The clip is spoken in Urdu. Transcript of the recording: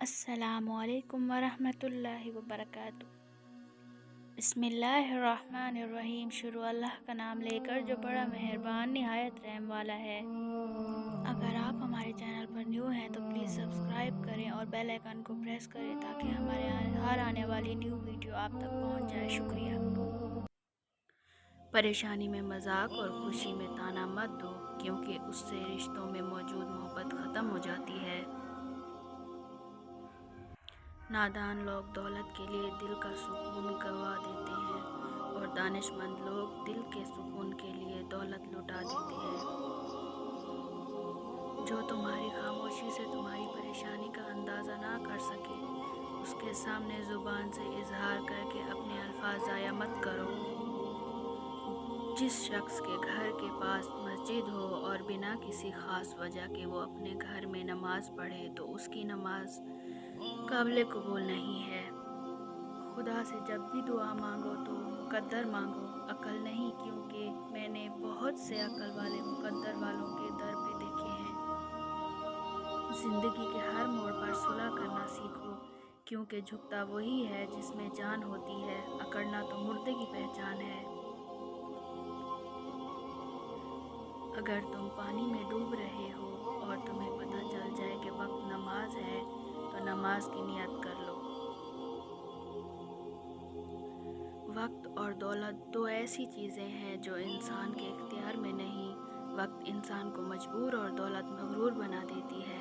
السلام علیکم ورحمۃ اللہ وبرکاتہ۔ بسم اللہ الرحمن الرحیم۔ شروع اللہ کا نام لے کر جو بڑا مہربان نہایت رحم والا ہے۔ اگر آپ ہمارے چینل پر نیو ہیں تو پلیز سبسکرائب کریں اور بیل آئیکن کو پریس کریں تاکہ ہمارے ہر آنے والی نیو ویڈیو آپ تک پہنچ جائے۔ شکریہ۔ پریشانی میں مذاق اور خوشی میں طعنہ مت دو، کیونکہ اس سے رشتوں میں موجود محبت ختم ہو جاتی ہے۔ نادان لوگ دولت کے لیے دل کا سکون گنوا دیتے ہیں اور دانش مند لوگ دل کے سکون کے لیے دولت لٹا دیتے ہیں۔ جو تمہاری خاموشی سے تمہاری پریشانی کا اندازہ نہ کر سکے، اس کے سامنے زبان سے اظہار کر کے اپنے الفاظ ضائع مت کرو۔ جس شخص کے گھر کے پاس مسجد ہو اور بنا کسی خاص وجہ کے وہ اپنے گھر میں نماز پڑھے تو اس کی نماز قابل قبول نہیں ہے۔ خدا سے جب بھی دعا مانگو تو مقدر مانگو، عقل نہیں، کیونکہ میں نے بہت سے عقل والے مقدر والوں کے در پہ دیکھے ہیں۔ زندگی کے ہر موڑ پر صلح کرنا سیکھو، کیونکہ جھکتا وہی ہے جس میں جان ہوتی ہے، اکڑنا تو مردے کی پہچان ہے۔ اگر تم پانی میں ڈوب رہے ہو اور تمہیں پتہ چل جائے کہ وقت نماز ہے تو نماز کی نیت کر لو۔ وقت اور دولت دو ایسی چیزیں ہیں جو انسان کے اختیار میں نہیں۔ وقت انسان کو مجبور اور دولت مغرور بنا دیتی ہے۔